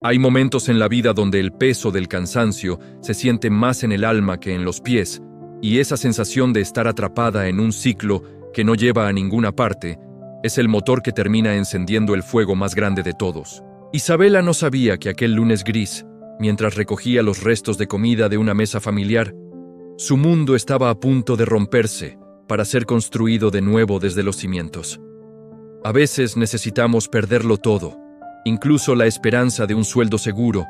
Hay momentos en la vida donde el peso del cansancio se siente más en el alma que en los pies, y esa sensación de estar atrapada en un ciclo que no lleva a ninguna parte es el motor que termina encendiendo el fuego más grande de todos. Isabela no sabía que aquel lunes gris, mientras recogía los restos de comida de una mesa familiar, su mundo estaba a punto de romperse para ser construido de nuevo desde los cimientos. A veces necesitamos perderlo todo, incluso la esperanza de un sueldo seguro,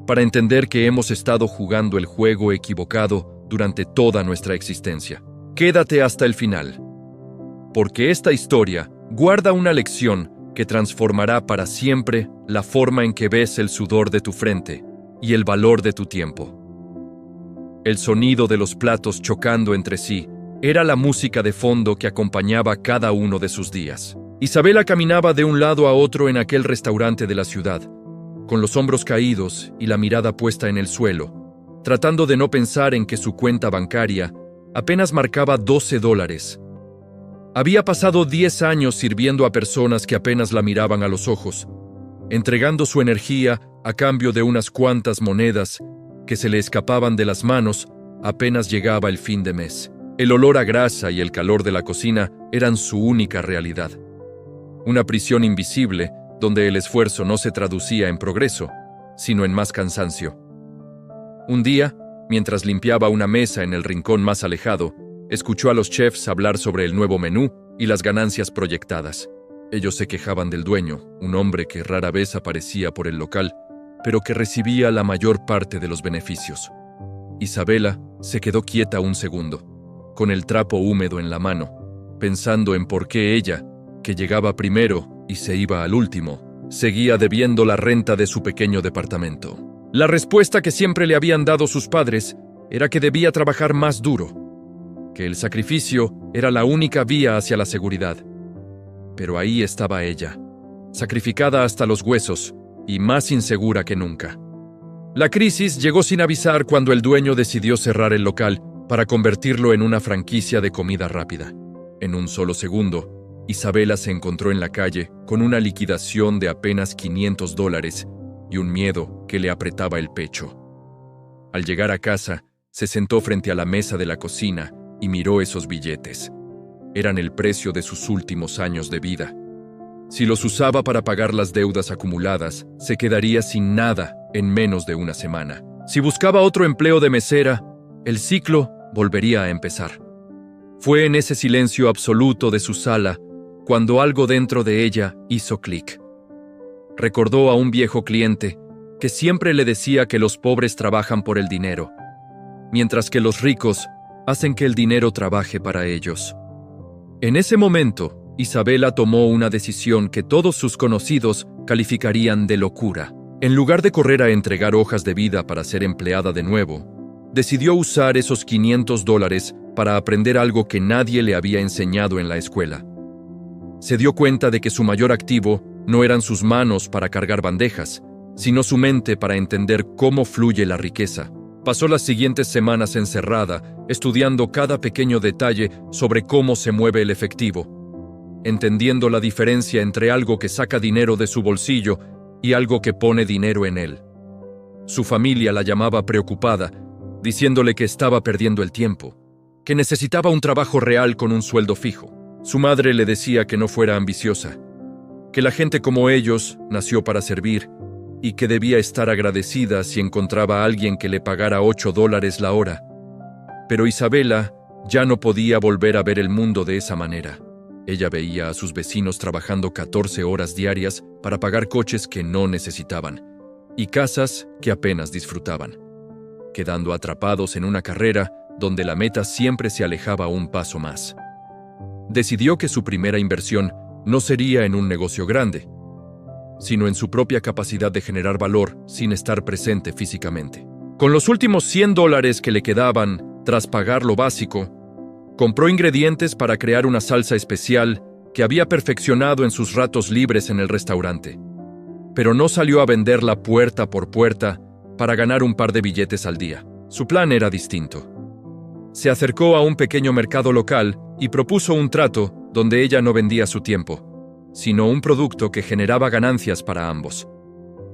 para entender que hemos estado jugando el juego equivocado durante toda nuestra existencia. Quédate hasta el final, porque esta historia guarda una lección que transformará para siempre la forma en que ves el sudor de tu frente y el valor de tu tiempo. El sonido de los platos chocando entre sí era la música de fondo que acompañaba cada uno de sus días. Isabela caminaba de un lado a otro en aquel restaurante de la ciudad, con los hombros caídos y la mirada puesta en el suelo, tratando de no pensar en que su cuenta bancaria apenas marcaba $12. Había pasado 10 años sirviendo a personas que apenas la miraban a los ojos, entregando su energía a cambio de unas cuantas monedas que se le escapaban de las manos apenas llegaba el fin de mes. El olor a grasa y el calor de la cocina eran su única realidad. Una prisión invisible donde el esfuerzo no se traducía en progreso, sino en más cansancio. Un día, mientras limpiaba una mesa en el rincón más alejado, escuchó a los chefs hablar sobre el nuevo menú y las ganancias proyectadas. Ellos se quejaban del dueño, un hombre que rara vez aparecía por el local, pero que recibía la mayor parte de los beneficios. Isabela se quedó quieta un segundo, con el trapo húmedo en la mano, pensando en por qué ella, que llegaba primero y se iba al último, seguía debiendo la renta de su pequeño departamento. La respuesta que siempre le habían dado sus padres era que debía trabajar más duro, que el sacrificio era la única vía hacia la seguridad. Pero ahí estaba ella, sacrificada hasta los huesos y más insegura que nunca. La crisis llegó sin avisar cuando el dueño decidió cerrar el local para convertirlo en una franquicia de comida rápida. En un solo segundo, Isabela se encontró en la calle con una liquidación de apenas $500 y un miedo que le apretaba el pecho. Al llegar a casa, se sentó frente a la mesa de la cocina y miró esos billetes. Eran el precio de sus últimos años de vida. Si los usaba para pagar las deudas acumuladas, se quedaría sin nada en menos de una semana. Si buscaba otro empleo de mesera, el ciclo volvería a empezar. Fue en ese silencio absoluto de su sala cuando algo dentro de ella hizo clic. Recordó a un viejo cliente que siempre le decía que los pobres trabajan por el dinero, mientras que los ricos hacen que el dinero trabaje para ellos. En ese momento, Isabela tomó una decisión que todos sus conocidos calificarían de locura. En lugar de correr a entregar hojas de vida para ser empleada de nuevo, decidió usar esos $500 para aprender algo que nadie le había enseñado en la escuela. Se dio cuenta de que su mayor activo no eran sus manos para cargar bandejas, sino su mente para entender cómo fluye la riqueza. Pasó las siguientes semanas encerrada, estudiando cada pequeño detalle sobre cómo se mueve el efectivo, entendiendo la diferencia entre algo que saca dinero de su bolsillo y algo que pone dinero en él. Su familia la llamaba preocupada, diciéndole que estaba perdiendo el tiempo, que necesitaba un trabajo real con un sueldo fijo. Su madre le decía que no fuera ambiciosa, que la gente como ellos nació para servir y que debía estar agradecida si encontraba a alguien que le pagara $8 la hora. Pero Isabela ya no podía volver a ver el mundo de esa manera. Ella veía a sus vecinos trabajando 14 horas diarias para pagar coches que no necesitaban y casas que apenas disfrutaban, quedando atrapados en una carrera donde la meta siempre se alejaba un paso más. Decidió que su primera inversión no sería en un negocio grande, sino en su propia capacidad de generar valor sin estar presente físicamente. Con los últimos $100 que le quedaban tras pagar lo básico, compró ingredientes para crear una salsa especial que había perfeccionado en sus ratos libres en el restaurante. Pero no salió a venderla puerta por puerta para ganar un par de billetes al día. Su plan era distinto. Se acercó a un pequeño mercado local y propuso un trato donde ella no vendía su tiempo, sino un producto que generaba ganancias para ambos.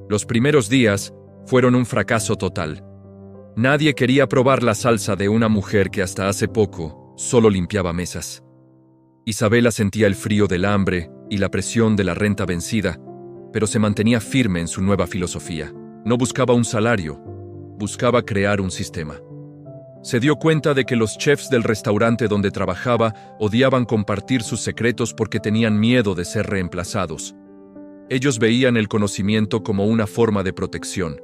Los primeros días fueron un fracaso total. Nadie quería probar la salsa de una mujer que hasta hace poco solo limpiaba mesas. Isabela sentía el frío del hambre y la presión de la renta vencida, pero se mantenía firme en su nueva filosofía. No buscaba un salario, buscaba crear un sistema. Se dio cuenta de que los chefs del restaurante donde trabajaba odiaban compartir sus secretos porque tenían miedo de ser reemplazados. Ellos veían el conocimiento como una forma de protección,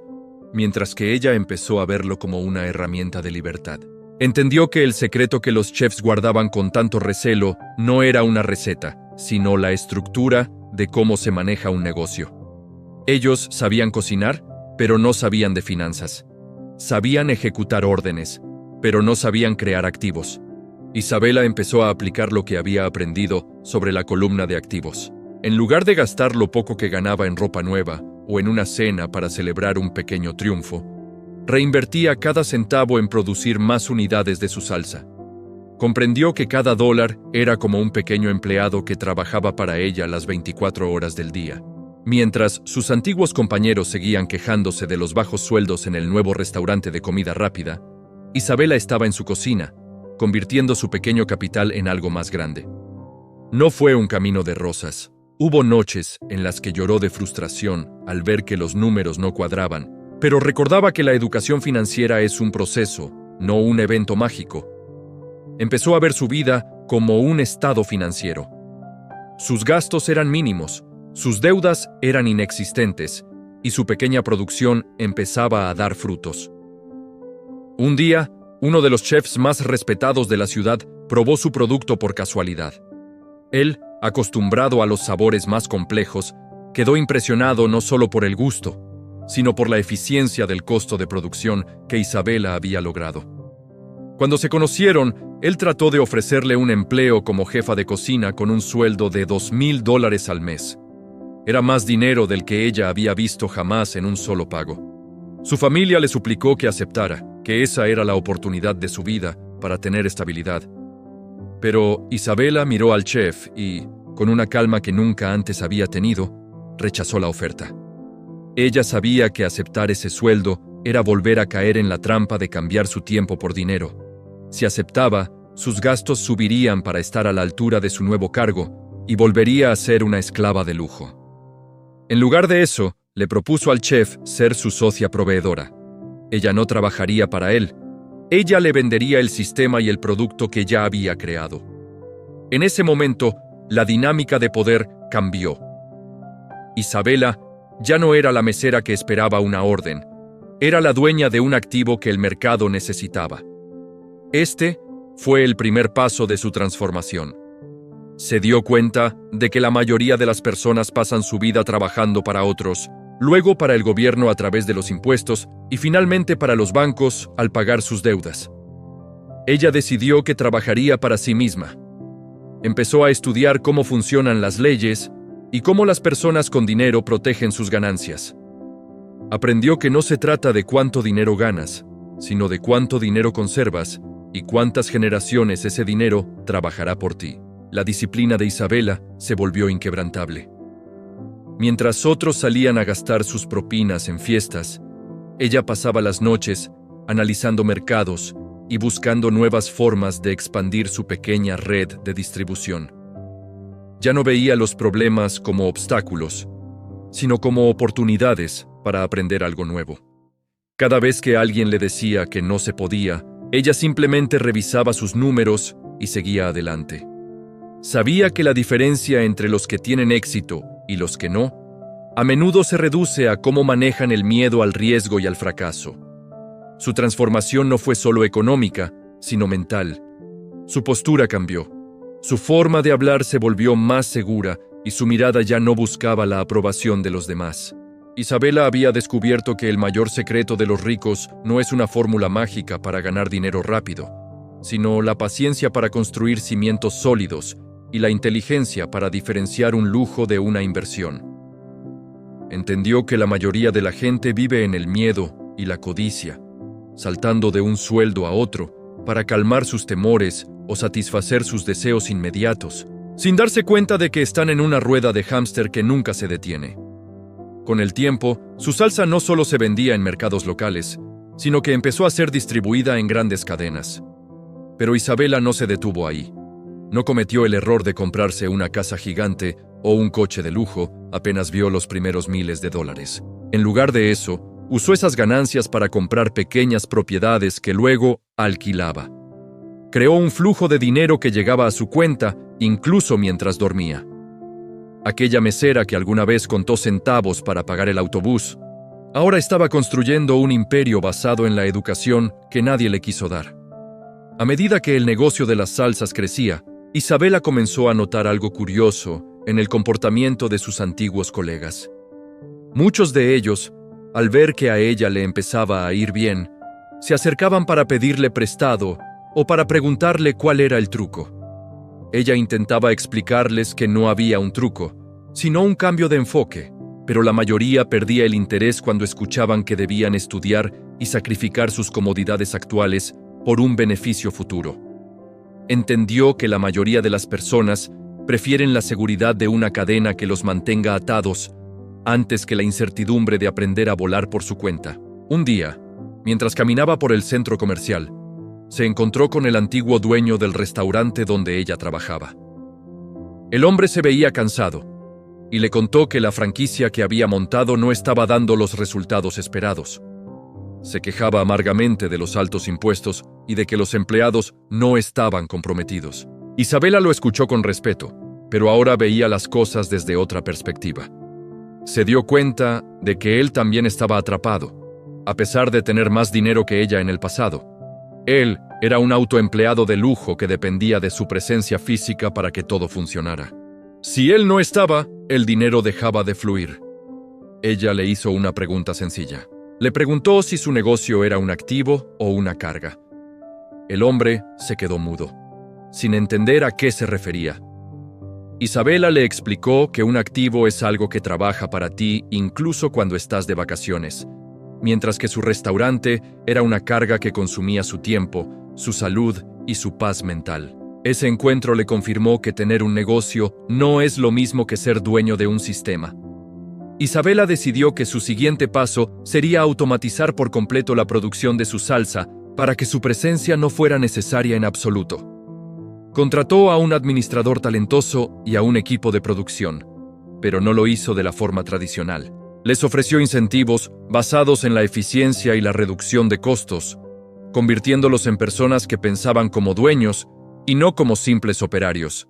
mientras que ella empezó a verlo como una herramienta de libertad. Entendió que el secreto que los chefs guardaban con tanto recelo no era una receta, sino la estructura de cómo se maneja un negocio. Ellos sabían cocinar, pero no sabían de finanzas. Sabían ejecutar órdenes, pero no sabían crear activos. Isabela empezó a aplicar lo que había aprendido sobre la columna de activos. En lugar de gastar lo poco que ganaba en ropa nueva o en una cena para celebrar un pequeño triunfo, reinvertía cada centavo en producir más unidades de su salsa. Comprendió que cada dólar era como un pequeño empleado que trabajaba para ella las 24 horas del día. Mientras sus antiguos compañeros seguían quejándose de los bajos sueldos en el nuevo restaurante de comida rápida, Isabela estaba en su cocina, convirtiendo su pequeño capital en algo más grande. No fue un camino de rosas. Hubo noches en las que lloró de frustración al ver que los números no cuadraban, pero recordaba que la educación financiera es un proceso, no un evento mágico. Empezó a ver su vida como un estado financiero. Sus gastos eran mínimos, sus deudas eran inexistentes, y su pequeña producción empezaba a dar frutos. Un día, uno de los chefs más respetados de la ciudad probó su producto por casualidad. Él, acostumbrado a los sabores más complejos, quedó impresionado no solo por el gusto, sino por la eficiencia del costo de producción que Isabela había logrado. Cuando se conocieron, él trató de ofrecerle un empleo como jefa de cocina con un sueldo de $2,000 al mes. Era más dinero del que ella había visto jamás en un solo pago. Su familia le suplicó que aceptara, que esa era la oportunidad de su vida para tener estabilidad. Pero Isabela miró al chef y, con una calma que nunca antes había tenido, rechazó la oferta. Ella sabía que aceptar ese sueldo era volver a caer en la trampa de cambiar su tiempo por dinero. Si aceptaba, sus gastos subirían para estar a la altura de su nuevo cargo y volvería a ser una esclava de lujo. En lugar de eso, le propuso al chef ser su socia proveedora. Ella no trabajaría para él. Ella le vendería el sistema y el producto que ya había creado. En ese momento, la dinámica de poder cambió. Isabela ya no era la mesera que esperaba una orden. Era la dueña de un activo que el mercado necesitaba. Este fue el primer paso de su transformación. Se dio cuenta de que la mayoría de las personas pasan su vida trabajando para otros, luego para el gobierno a través de los impuestos y finalmente para los bancos al pagar sus deudas. Ella decidió que trabajaría para sí misma. Empezó a estudiar cómo funcionan las leyes y cómo las personas con dinero protegen sus ganancias. Aprendió que no se trata de cuánto dinero ganas, sino de cuánto dinero conservas y cuántas generaciones ese dinero trabajará por ti. La disciplina de Isabela se volvió inquebrantable. Mientras otros salían a gastar sus propinas en fiestas, ella pasaba las noches analizando mercados y buscando nuevas formas de expandir su pequeña red de distribución. Ya no veía los problemas como obstáculos, sino como oportunidades para aprender algo nuevo. Cada vez que alguien le decía que no se podía, ella simplemente revisaba sus números y seguía adelante. Sabía que la diferencia entre los que tienen éxito y los que no, a menudo se reduce a cómo manejan el miedo al riesgo y al fracaso. Su transformación no fue solo económica, sino mental. Su postura cambió. Su forma de hablar se volvió más segura y su mirada ya no buscaba la aprobación de los demás. Isabela había descubierto que el mayor secreto de los ricos no es una fórmula mágica para ganar dinero rápido, sino la paciencia para construir cimientos sólidos y la inteligencia para diferenciar un lujo de una inversión. Entendió que la mayoría de la gente vive en el miedo y la codicia, saltando de un sueldo a otro para calmar sus temores o satisfacer sus deseos inmediatos, sin darse cuenta de que están en una rueda de hámster que nunca se detiene. Con el tiempo, su salsa no solo se vendía en mercados locales, sino que empezó a ser distribuida en grandes cadenas. Pero Isabela no se detuvo ahí. No cometió el error de comprarse una casa gigante o un coche de lujo apenas vio los primeros miles de dólares. En lugar de eso, usó esas ganancias para comprar pequeñas propiedades que luego alquilaba. Creó un flujo de dinero que llegaba a su cuenta incluso mientras dormía. Aquella mesera que alguna vez contó centavos para pagar el autobús, ahora estaba construyendo un imperio basado en la educación que nadie le quiso dar. A medida que el negocio de las salsas crecía, Isabela comenzó a notar algo curioso en el comportamiento de sus antiguos colegas. Muchos de ellos, al ver que a ella le empezaba a ir bien, se acercaban para pedirle prestado o para preguntarle cuál era el truco. Ella intentaba explicarles que no había un truco, sino un cambio de enfoque, pero la mayoría perdía el interés cuando escuchaban que debían estudiar y sacrificar sus comodidades actuales por un beneficio futuro. Entendió que la mayoría de las personas prefieren la seguridad de una cadena que los mantenga atados antes que la incertidumbre de aprender a volar por su cuenta. Un día, mientras caminaba por el centro comercial, se encontró con el antiguo dueño del restaurante donde ella trabajaba. El hombre se veía cansado y le contó que la franquicia que había montado no estaba dando los resultados esperados. Se quejaba amargamente de los altos impuestos y de que los empleados no estaban comprometidos. Isabela lo escuchó con respeto, pero ahora veía las cosas desde otra perspectiva. Se dio cuenta de que él también estaba atrapado, a pesar de tener más dinero que ella en el pasado. Él era un autoempleado de lujo que dependía de su presencia física para que todo funcionara. Si él no estaba, el dinero dejaba de fluir. Ella le hizo una pregunta sencilla. Le preguntó si su negocio era un activo o una carga. El hombre se quedó mudo, sin entender a qué se refería. Isabela le explicó que un activo es algo que trabaja para ti incluso cuando estás de vacaciones, mientras que su restaurante era una carga que consumía su tiempo, su salud y su paz mental. Ese encuentro le confirmó que tener un negocio no es lo mismo que ser dueño de un sistema. Isabela decidió que su siguiente paso sería automatizar por completo la producción de su salsa para que su presencia no fuera necesaria en absoluto. Contrató a un administrador talentoso y a un equipo de producción, pero no lo hizo de la forma tradicional. Les ofreció incentivos basados en la eficiencia y la reducción de costos, convirtiéndolos en personas que pensaban como dueños y no como simples operarios.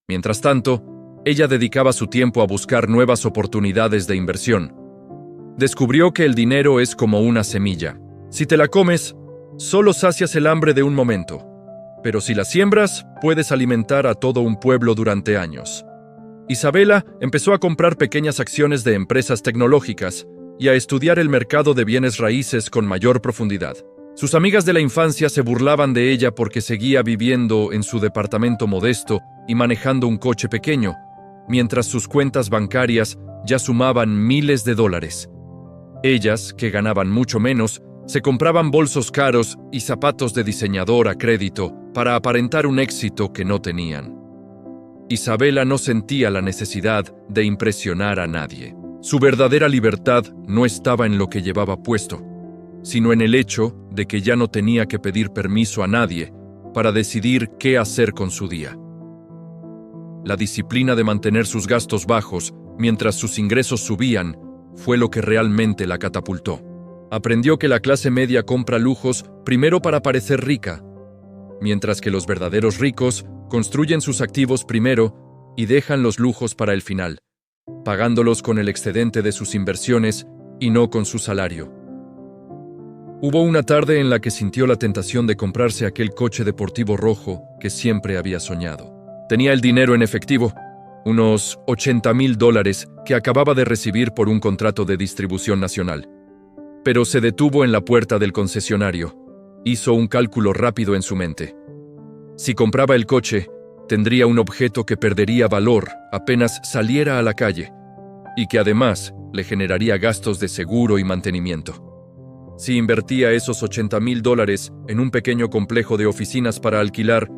Mientras tanto, ella dedicaba su tiempo a buscar nuevas oportunidades de inversión. Descubrió que el dinero es como una semilla. Si te la comes, solo sacias el hambre de un momento, pero si la siembras, puedes alimentar a todo un pueblo durante años. Isabela empezó a comprar pequeñas acciones de empresas tecnológicas y a estudiar el mercado de bienes raíces con mayor profundidad. Sus amigas de la infancia se burlaban de ella porque seguía viviendo en su departamento modesto y manejando un coche pequeño, mientras sus cuentas bancarias ya sumaban miles de dólares. Ellas, que ganaban mucho menos, se compraban bolsos caros y zapatos de diseñador a crédito para aparentar un éxito que no tenían. Isabela no sentía la necesidad de impresionar a nadie. Su verdadera libertad no estaba en lo que llevaba puesto, sino en el hecho de que ya no tenía que pedir permiso a nadie para decidir qué hacer con su día. La disciplina de mantener sus gastos bajos mientras sus ingresos subían fue lo que realmente la catapultó. Aprendió que la clase media compra lujos primero para parecer rica, mientras que los verdaderos ricos construyen sus activos primero y dejan los lujos para el final, pagándolos con el excedente de sus inversiones y no con su salario. Hubo una tarde en la que sintió la tentación de comprarse aquel coche deportivo rojo que siempre había soñado. Tenía el dinero en efectivo, unos $80,000 que acababa de recibir por un contrato de distribución nacional. Pero se detuvo en la puerta del concesionario. Hizo un cálculo rápido en su mente. Si compraba el coche, tendría un objeto que perdería valor apenas saliera a la calle y que además le generaría gastos de seguro y mantenimiento. Si invertía esos $80,000 en un pequeño complejo de oficinas para alquilar,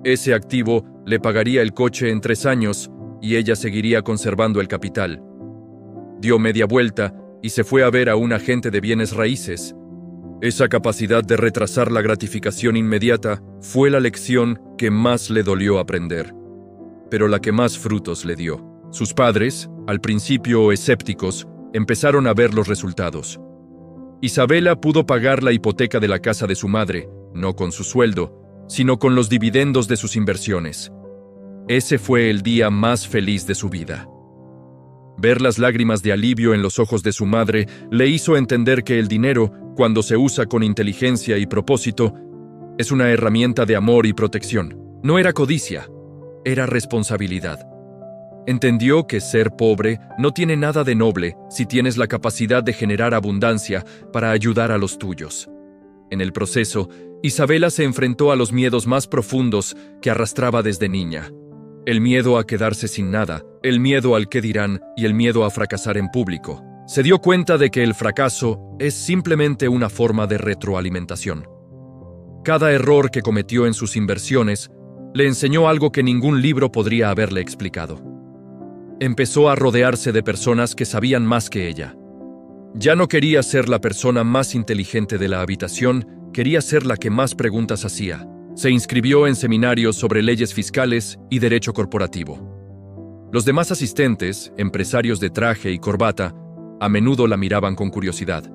ese activo le pagaría el coche en 3 años y ella seguiría conservando el capital. dio media vuelta y se fue a ver a un agente de bienes raíces. Esa capacidad de retrasar la gratificación inmediata fue la lección que más le dolió aprender, pero la que más frutos le dio. Sus padres, al principio escépticos, empezaron a ver los resultados. Isabela pudo pagar la hipoteca de la casa de su madre, no con su sueldo, sino con los dividendos de sus inversiones. Ese fue el día más feliz de su vida. Ver las lágrimas de alivio en los ojos de su madre le hizo entender que el dinero, cuando se usa con inteligencia y propósito, es una herramienta de amor y protección. No era codicia, era responsabilidad. Entendió que ser pobre no tiene nada de noble si tienes la capacidad de generar abundancia para ayudar a los tuyos. En el proceso, Isabela se enfrentó a los miedos más profundos que arrastraba desde niña. El miedo a quedarse sin nada, el miedo al qué dirán y el miedo a fracasar en público. Se dio cuenta de que el fracaso es simplemente una forma de retroalimentación. Cada error que cometió en sus inversiones le enseñó algo que ningún libro podría haberle explicado. Empezó a rodearse de personas que sabían más que ella. Ya no quería ser la persona más inteligente de la habitación, quería ser la que más preguntas hacía. Se inscribió en seminarios sobre leyes fiscales y derecho corporativo. Los demás asistentes, empresarios de traje y corbata, a menudo la miraban con curiosidad.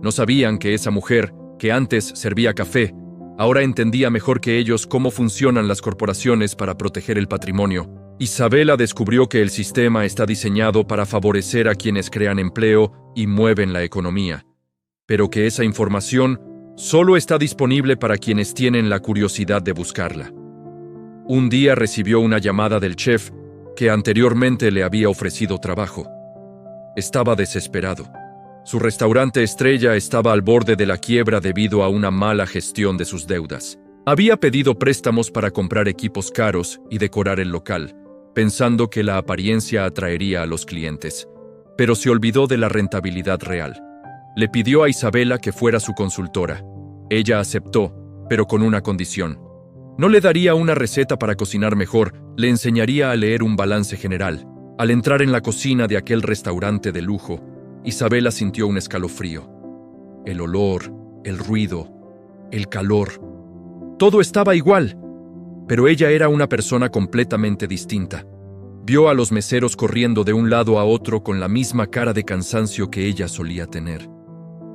No sabían que esa mujer, que antes servía café, ahora entendía mejor que ellos cómo funcionan las corporaciones para proteger el patrimonio. Isabela descubrió que el sistema está diseñado para favorecer a quienes crean empleo y mueven la economía, pero que esa información solo está disponible para quienes tienen la curiosidad de buscarla. Un día recibió una llamada del chef que anteriormente le había ofrecido trabajo. Estaba desesperado. Su restaurante estrella estaba al borde de la quiebra debido a una mala gestión de sus deudas. Había pedido préstamos para comprar equipos caros y decorar el local, pensando que la apariencia atraería a los clientes, pero se olvidó de la rentabilidad real. Le pidió a Isabela que fuera su consultora. Ella aceptó, pero con una condición. No le daría una receta para cocinar mejor, le enseñaría a leer un balance general. Al entrar en la cocina de aquel restaurante de lujo, Isabela sintió un escalofrío. El olor, el ruido, el calor. Todo estaba igual, pero ella era una persona completamente distinta. Vio a los meseros corriendo de un lado a otro con la misma cara de cansancio que ella solía tener.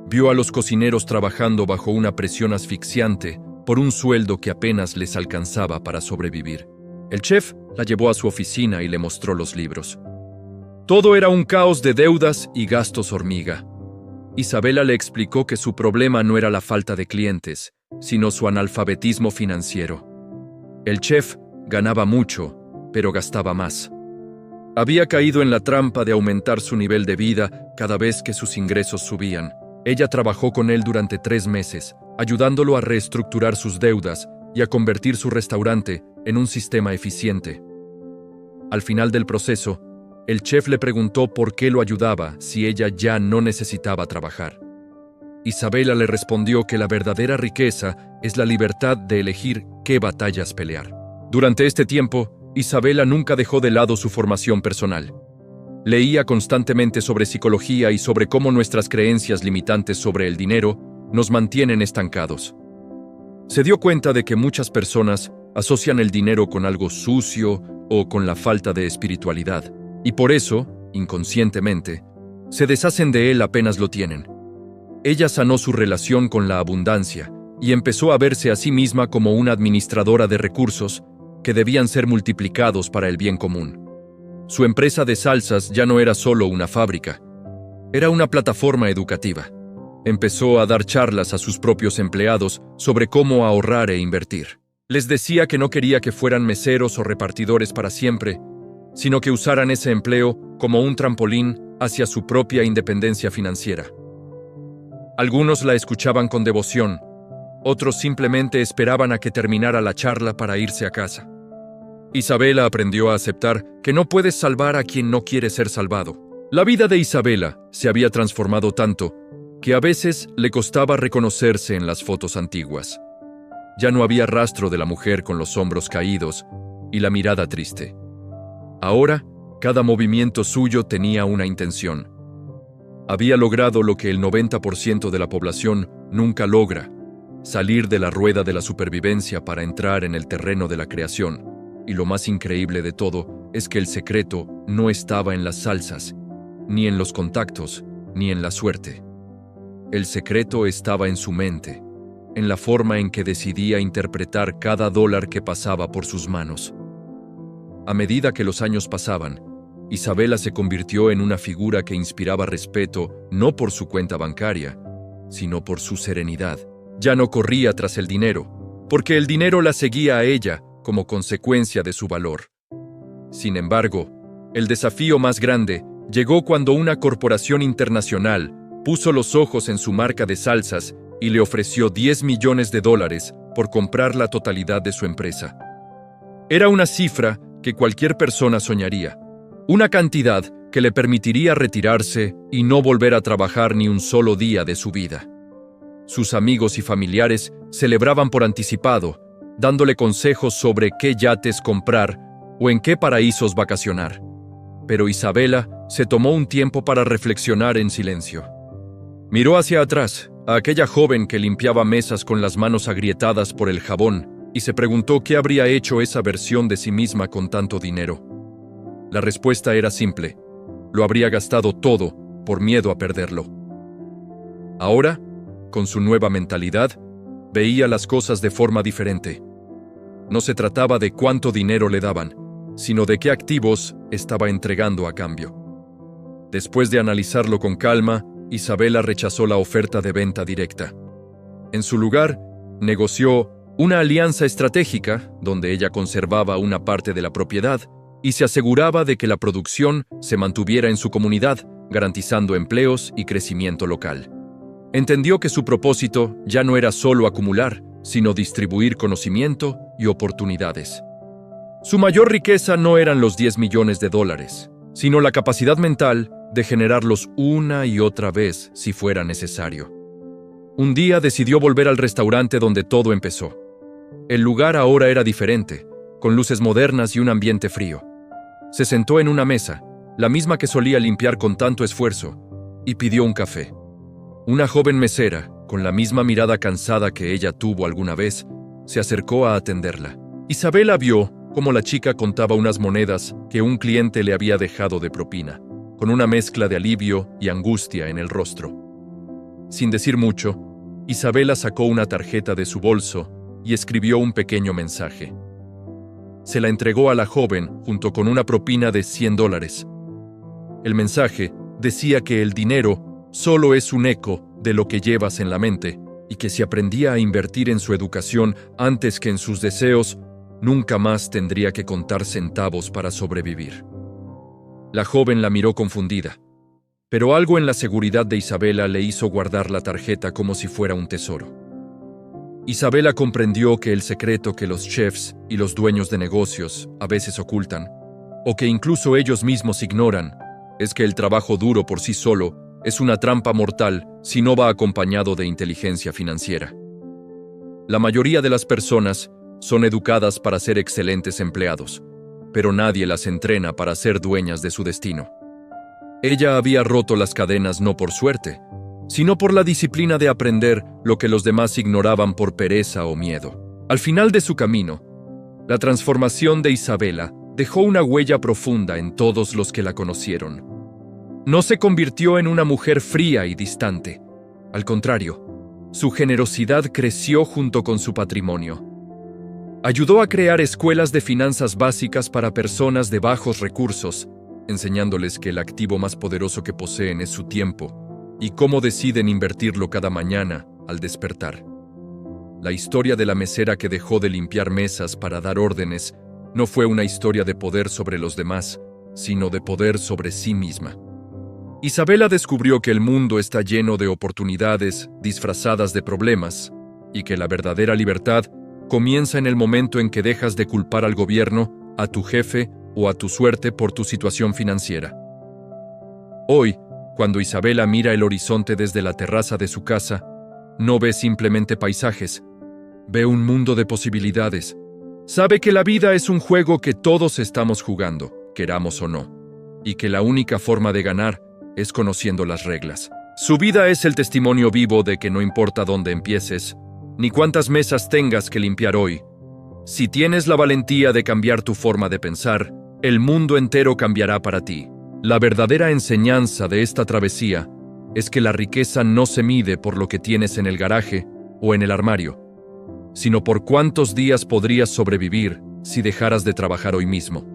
Vio a los cocineros trabajando bajo una presión asfixiante por un sueldo que apenas les alcanzaba para sobrevivir. El chef la llevó a su oficina y le mostró los libros. Todo era un caos de deudas y gastos hormiga. Isabela le explicó que su problema no era la falta de clientes, sino su analfabetismo financiero. El chef ganaba mucho, pero gastaba más. Había caído en la trampa de aumentar su nivel de vida cada vez que sus ingresos subían. Ella trabajó con él durante 3 meses, ayudándolo a reestructurar sus deudas y a convertir su restaurante en un sistema eficiente. Al final del proceso, el chef le preguntó por qué lo ayudaba si ella ya no necesitaba trabajar. Isabela le respondió que la verdadera riqueza es la libertad de elegir qué batallas pelear. Durante este tiempo, Isabela nunca dejó de lado su formación personal. Leía constantemente sobre psicología y sobre cómo nuestras creencias limitantes sobre el dinero nos mantienen estancados. Se dio cuenta de que muchas personas asocian el dinero con algo sucio o con la falta de espiritualidad, y por eso, inconscientemente, se deshacen de él apenas lo tienen. Ella sanó su relación con la abundancia y empezó a verse a sí misma como una administradora de recursos que debían ser multiplicados para el bien común. Su empresa de salsas ya no era solo una fábrica, era una plataforma educativa. Empezó a dar charlas a sus propios empleados sobre cómo ahorrar e invertir. Les decía que no quería que fueran meseros o repartidores para siempre, sino que usaran ese empleo como un trampolín hacia su propia independencia financiera. Algunos la escuchaban con devoción, otros simplemente esperaban a que terminara la charla para irse a casa. Isabela aprendió a aceptar que no puedes salvar a quien no quiere ser salvado. La vida de Isabela se había transformado tanto que a veces le costaba reconocerse en las fotos antiguas. Ya no había rastro de la mujer con los hombros caídos y la mirada triste. Ahora, Cada movimiento suyo tenía una intención. Había logrado lo que el 90% de la población nunca logra: salir de la rueda de la supervivencia para entrar en el terreno de la creación. Y lo más increíble de todo es que el secreto no estaba en las salsas, ni en los contactos, ni en la suerte. El secreto estaba en su mente, en la forma en que decidía interpretar cada dólar que pasaba por sus manos. A medida que los años pasaban, Isabela se convirtió en una figura que inspiraba respeto no por su cuenta bancaria, sino por su serenidad. Ya no corría tras el dinero, porque el dinero la seguía a ella como consecuencia de su valor. Sin embargo, el desafío más grande llegó cuando una corporación internacional puso los ojos en su marca de salsas y le ofreció $10 millones por comprar la totalidad de su empresa. Era una cifra que cualquier persona soñaría, una cantidad que le permitiría retirarse y no volver a trabajar ni un solo día de su vida. Sus amigos y familiares celebraban por anticipado, dándole consejos sobre qué yates comprar o en qué paraísos vacacionar. Pero Isabela se tomó un tiempo para reflexionar en silencio. Miró hacia atrás, a aquella joven que limpiaba mesas con las manos agrietadas por el jabón, y se preguntó qué habría hecho esa versión de sí misma con tanto dinero. La respuesta era simple: lo habría gastado todo por miedo a perderlo. Ahora, con su nueva mentalidad, veía las cosas de forma diferente. No se trataba de cuánto dinero le daban, sino de qué activos estaba entregando a cambio. Después de analizarlo con calma, Isabela rechazó la oferta de venta directa. En su lugar, negoció una alianza estratégica donde ella conservaba una parte de la propiedad y se aseguraba de que la producción se mantuviera en su comunidad, garantizando empleos y crecimiento local. Entendió que su propósito ya no era solo acumular, sino distribuir conocimiento y oportunidades. Su mayor riqueza no eran los $10 millones, sino la capacidad mental de generarlos una y otra vez si fuera necesario. Un día decidió volver al restaurante donde todo empezó. El lugar ahora era diferente, con luces modernas y un ambiente frío. Se sentó en una mesa, la misma que solía limpiar con tanto esfuerzo, y pidió un café. Una joven mesera, con la misma mirada cansada que ella tuvo alguna vez, se acercó a atenderla. Isabela vio cómo la chica contaba unas monedas que un cliente le había dejado de propina, con una mezcla de alivio y angustia en el rostro. Sin decir mucho, Isabela sacó una tarjeta de su bolso y escribió un pequeño mensaje. Se la entregó a la joven junto con una propina de $100. El mensaje decía que el dinero solo es un eco de lo que llevas en la mente y que si aprendía a invertir en su educación antes que en sus deseos, nunca más tendría que contar centavos para sobrevivir. La joven la miró confundida, pero algo en la seguridad de Isabela le hizo guardar la tarjeta como si fuera un tesoro. Isabela comprendió que el secreto que los chefs y los dueños de negocios a veces ocultan, o que incluso ellos mismos ignoran, es que el trabajo duro por sí solo es una trampa mortal si no va acompañado de inteligencia financiera. La mayoría de las personas son educadas para ser excelentes empleados, pero nadie las entrena para ser dueñas de su destino. Ella había roto las cadenas no por suerte, sino por la disciplina de aprender lo que los demás ignoraban por pereza o miedo. Al final de su camino, la transformación de Isabela dejó una huella profunda en todos los que la conocieron. No se convirtió en una mujer fría y distante. Al contrario, su generosidad creció junto con su patrimonio. Ayudó a crear escuelas de finanzas básicas para personas de bajos recursos, enseñándoles que el activo más poderoso que poseen es su tiempo y cómo deciden invertirlo cada mañana al despertar. La historia de la mesera que dejó de limpiar mesas para dar órdenes no fue una historia de poder sobre los demás, sino de poder sobre sí misma. Isabela descubrió que el mundo está lleno de oportunidades disfrazadas de problemas y que la verdadera libertad comienza en el momento en que dejas de culpar al gobierno, a tu jefe o a tu suerte por tu situación financiera. Hoy, cuando Isabela mira el horizonte desde la terraza de su casa, no ve simplemente paisajes, ve un mundo de posibilidades. Sabe que la vida es un juego que todos estamos jugando, queramos o no. y que la única forma de ganar es conociendo las reglas. Su vida es el testimonio vivo de que no importa dónde empieces, ni cuántas mesas tengas que limpiar hoy. Si tienes la valentía de cambiar tu forma de pensar, el mundo entero cambiará para ti. La verdadera enseñanza de esta travesía es que la riqueza no se mide por lo que tienes en el garaje o en el armario, sino por cuántos días podrías sobrevivir si dejaras de trabajar hoy mismo.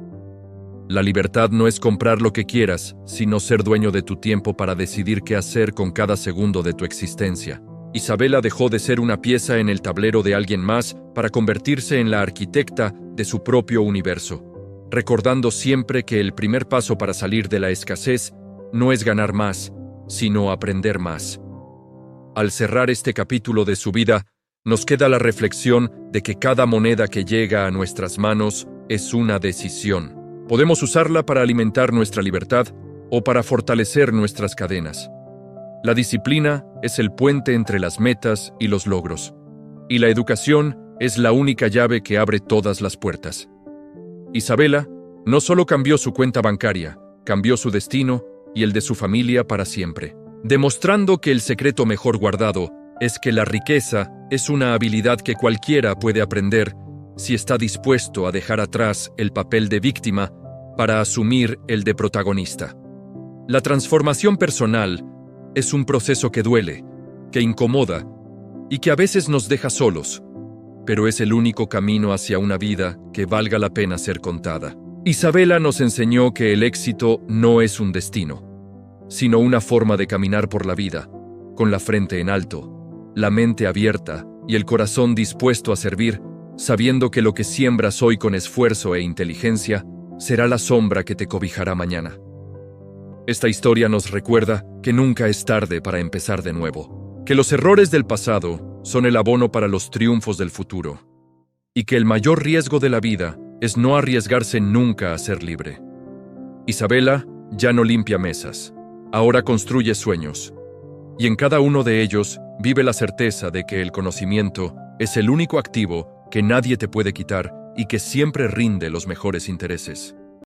La libertad no es comprar lo que quieras, sino ser dueño de tu tiempo para decidir qué hacer con cada segundo de tu existencia. Isabela dejó de ser una pieza en el tablero de alguien más para convertirse en la arquitecta de su propio universo, recordando siempre que el primer paso para salir de la escasez no es ganar más, sino aprender más. Al cerrar este capítulo de su vida, nos queda la reflexión de que cada moneda que llega a nuestras manos es una decisión. Podemos usarla para alimentar nuestra libertad o para fortalecer nuestras cadenas. La disciplina es el puente entre las metas y los logros, y la educación es la única llave que abre todas las puertas. Isabela no solo cambió su cuenta bancaria, cambió su destino y el de su familia para siempre, demostrando que el secreto mejor guardado es que la riqueza es una habilidad que cualquiera puede aprender si está dispuesto a dejar atrás el papel de víctima para asumir el de protagonista. La transformación personal es un proceso que duele, que incomoda y que a veces nos deja solos, pero es el único camino hacia una vida que valga la pena ser contada. Isabela nos enseñó que el éxito no es un destino, sino una forma de caminar por la vida, con la frente en alto, la mente abierta y el corazón dispuesto a servir, sabiendo que lo que siembras hoy con esfuerzo e inteligencia será la sombra que te cobijará mañana. Esta historia nos recuerda que nunca es tarde para empezar de nuevo, que los errores del pasado son el abono para los triunfos del futuro, y que el mayor riesgo de la vida es no arriesgarse nunca a ser libre. Isabela ya no limpia mesas, ahora construye sueños, y en cada uno de ellos vive la certeza de que el conocimiento es el único activo que nadie te puede quitar y que siempre rinde los mejores intereses.